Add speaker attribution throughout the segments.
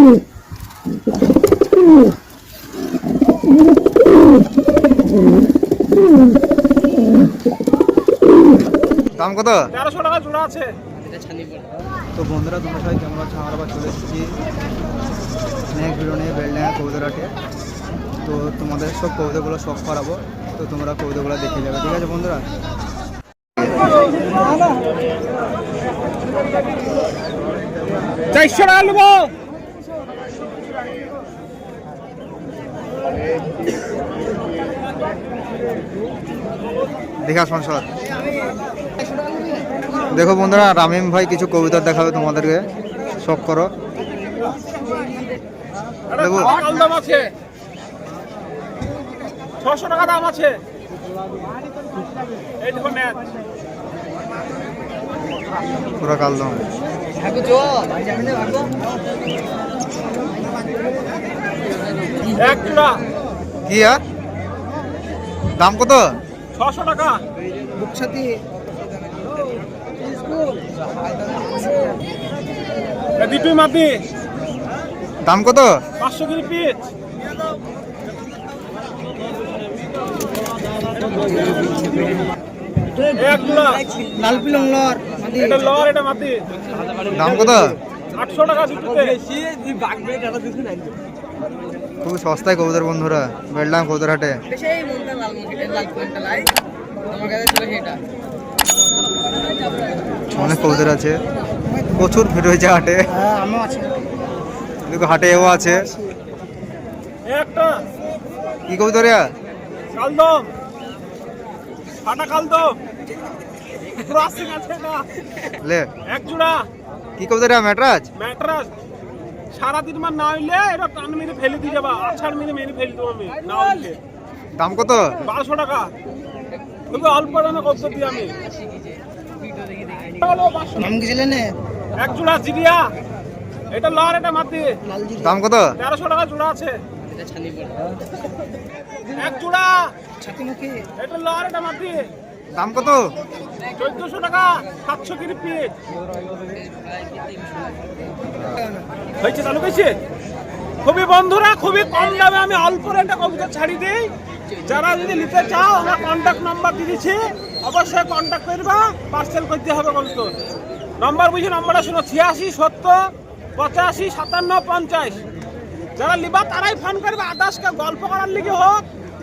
Speaker 1: দাম কত?
Speaker 2: 1300 টাকা জোড়া আছে।
Speaker 1: তো বন্ধুরা তোমরা সবাই কেমন আছো? আমরা আবার চলে এসেছি নেক্সট ভিডিও নিয়ে বেলডাঙ্গা কবুতরহাটে। তো তোমাদের সব কবুতরগুলো শখ করাবো, তো তোমরা কবুতরগুলো দেখে যাবে, ঠিক আছে বন্ধুরা? দেখা সংসদ দেখো বন্ধুরা, রামিম ভাই কিছু কবিতা দেখাবে তোমাদেরকে, শখ করো। দেখো
Speaker 2: 600 টাকা দাম আছে। এই দেখো নেট
Speaker 1: পুরো কালদম।
Speaker 2: এক জোড়া
Speaker 1: কি আর দাম কত?
Speaker 2: 600 টাকা। দুটোই মাটি।
Speaker 1: দাম কত?
Speaker 2: 500 করে পিস। এক জোড়া
Speaker 3: লাল পিলং লর
Speaker 2: এটা লর, এটা মাটি।
Speaker 1: দাম কত?
Speaker 2: 800 টাকা দুটোতে।
Speaker 1: খুব সস্তায় কবুতর বন্ধুরা, বেলডাঙ্গা কবুতরহাটে। অনেক কবুতর আছে, প্রচুর ভিড় হয়েছে হাটে। দেখো হাটে এও আছে।
Speaker 2: একটা
Speaker 1: কি কবুতর?
Speaker 2: কালদম, ফাটা কালদম। ক্রসিং আছে না?
Speaker 1: লে
Speaker 2: এক জোড়া
Speaker 1: কি কবুতর? ম্যাটরাজ।
Speaker 2: ম্যাট্রাস। সারাদিন মান না হইলে এটা টান মেরে ফেলে দিয়ে যাবা, আছাড় মেরে মেরে ফেলে দেবো আমি না হইলে।
Speaker 1: দাম কত?
Speaker 2: 1200 টাকা। তবে অল্প দামে করতে দিই আমি।
Speaker 3: নাম কি ছিলেন?
Speaker 2: এক জোড়া জিরিয়া, এটা লর, এটা মাটি।
Speaker 1: দাম কত?
Speaker 2: 1300 টাকা জোড়া আছে। এক জোড়া
Speaker 3: ছাতিমুখী
Speaker 2: এটা লর, এটা মাটি।
Speaker 1: দাম কত?
Speaker 2: 1400 টাকা। 700 করে পিস হয়েছে, চালু হয়েছে। খুবই বন্ধুরা, খুবই কম দামে আমি অল্প রেটে কবুতর ছাড়ি দিই। যারা যদি নিতে চাও আমরা কন্ট্যাক্ট নাম্বার দিয়েছি, অবশ্যই কন্ট্যাক্ট করবা, পার্সেল করতে হবে কবুতর। নাম্বার বুঝি, নাম্বারটা শোনো 86 70 85 57 50। যারা লিবা তারাই ফোন করবে, আদার্সকে গল্প করার লিগে হোক,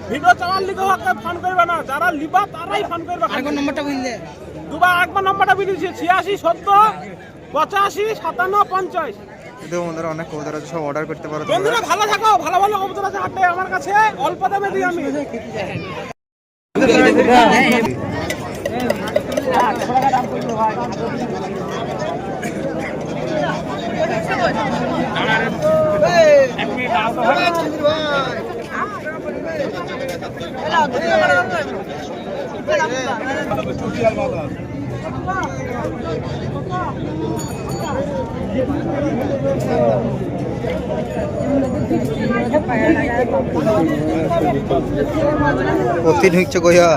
Speaker 2: ভিডিও চাওয়ার লিগে হোক, ফোন করবে না। যারা লিবা তারাই ফোন করবে।
Speaker 3: আরেকবার নাম্বারটা বললে
Speaker 2: দুবার একবার নাম্বারটা বিলিয়েছি 86 70 85 57 50।
Speaker 1: দেখো বন্ধুরা, অনেক কবুতর আছে, সব অর্ডার করতে পারো তোমরা।
Speaker 2: বন্ধুরা ভালো থাকো, ভালো ভালো কবুতর আছে হাটে আমার কাছে, অল্প দামে দিই আমি।
Speaker 1: কতি ঢুকছে কইয়া?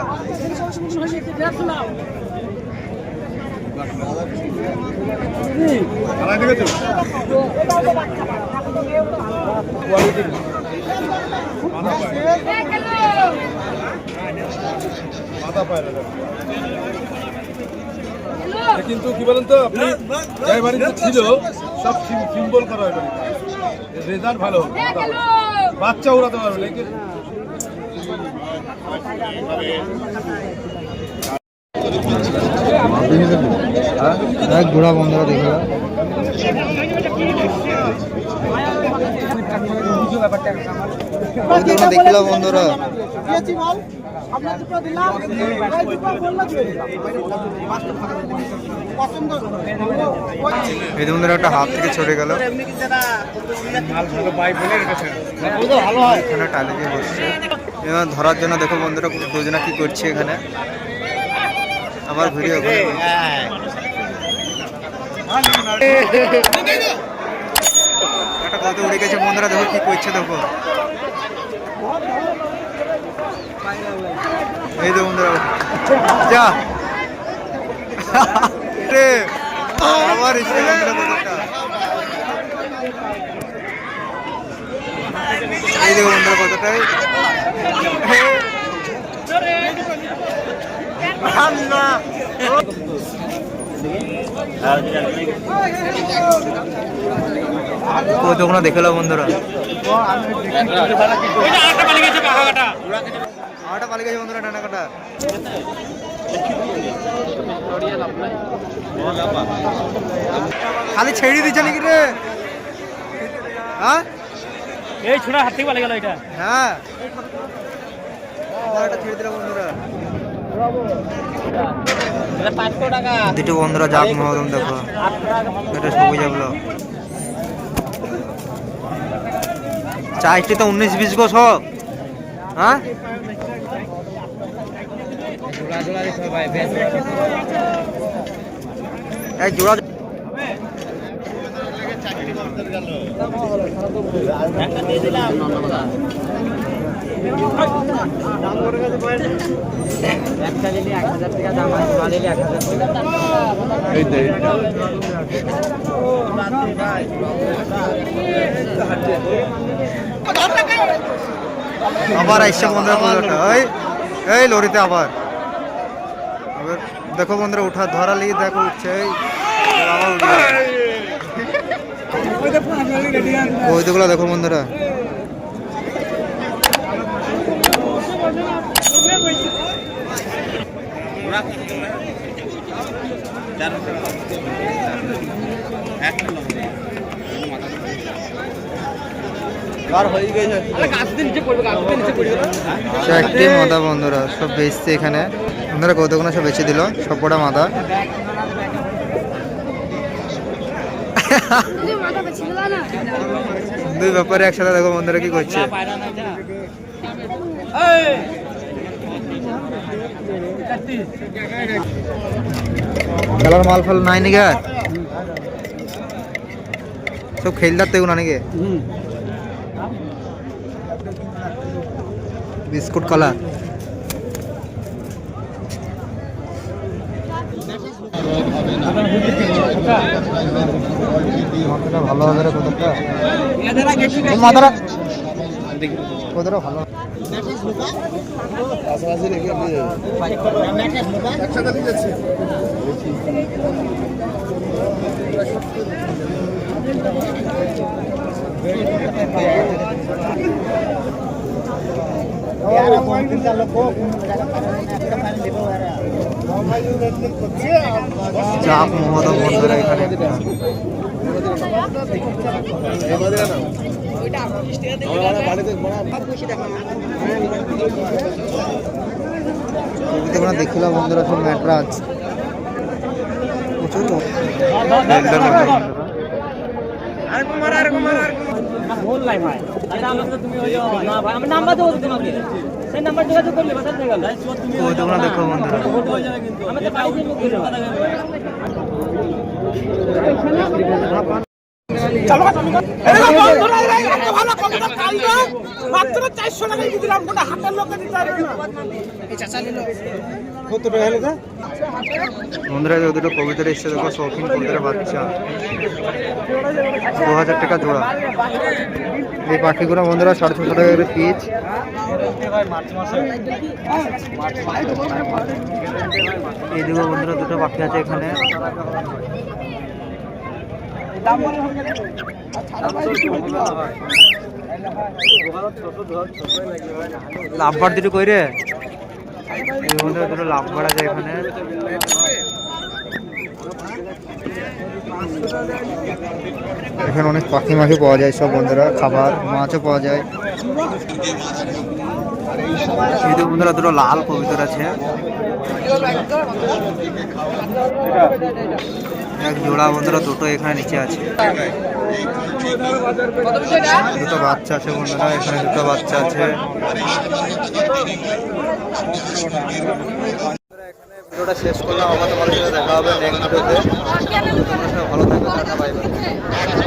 Speaker 4: কিন্তু কি বলেন তো, আপনি যাই বাড়িতে ছিল সব সিম্বল করা হয়, রেজাল্ট ভালো হবে, বাচ্চা উড়াতে পারবে। লেকিন
Speaker 1: এক ঘোড়া বন্ধুরা দেখে দেখিল বন্ধুরা। এই বন্ধুরা একটা হাত থেকে ছড়ে গেল, এখানে টালি দিয়ে বসছে এবার ধরার জন্য। দেখো বন্ধুরা দুজনা কি করছে এখানে, আমার ভিডিও একটা কত উড়ে গেছে বন্ধুরা, দেখো কি করছে। দেখো এই তো বন্ধুরা, যা আমার এই দেখো বন্ধুরা কতটাই কৌতুকগুলো দেখে লো বন্ধুরা। আটা পালি গেছে বন্ধুরা ডানা কাটা। খালি ছেড়ে দিচ্ছে নাকি রে? হ্যাঁ
Speaker 2: এই ছোড়া হাত থেকে পালিয়ে গেল এটা।
Speaker 1: হ্যাঁ এটা ছেড়ে দিল বন্ধুরা। দুটো বন্ধুরা যাক মহরম দেখো এটা সবুজ এগুলো চাইছি তো 19-20 গো সব। হ্যাঁ এই জোড়া আবার আইসা বন্ধুরা পুজোটা এই লরিতে আবার দেখো বন্ধুরা উঠা ধরালি দেখো উঠছে ওইগুলো দেখো বন্ধুরা। একটি মাদা বন্ধুরা সব বেচছে এখানে বন্ধুরা কৌতুকগুলো সব বেচে দিল সব কটা মাদা। দুই ব্যাপারে একসাথে দেখো বন্ধুরা কি করছে। খেলার মাল ফাল নাই নাকি সব খেলদার তো না নাকি বিস্কুট কলা ভালো হবে রে কতটা মাদারা কতটা ভালো আশেপাশে রেখে নিয়ে একসাথে নিয়ে যাচ্ছি। চাপ মহত বন্ধুরা এখানে দেখিলাম বন্ধুরা সব ম্যাটরাজ প্রচুর দেখো বন্ধুরা।
Speaker 2: মাত্র 400 টাকা দিলাম গোটা হাতের লোকে দিতে পারবে না।
Speaker 1: বন্ধুরা দুটো কবিতার এসছে দেখো শৌখিন কবিতার বাচ্চা 2000 টাকা জোড়া। এই পাখিগুলো বন্ধুরা 650 টাকা করে পিস। এইদিকে বন্ধুরা দুটো পাখি আছে এখানে লাভবার দুটো কই রে এই বন্ধুরা দুটো লাভবার আছে এখানে। এখানে অনেক পাখি মাখি পাওয়া যায় সব বন্ধুরা খাবার মাছও পাওয়া যায়। এই বন্ধুরা দুটো লাল কবুতর আছে এক জোড়া বন্ধুরা দুটো এখানে নিচে আছে দুটো বাচ্চা আছে বন্ধুরা এখানে দুটো বাচ্চা আছে। ভিডিওটা শেষ করলাম আবার তোমাদের সাথে দেখা হবে নেক্সট ভিডিওতে। তোমরা সবাই ভালো থাকবে টাটা বাই বাই।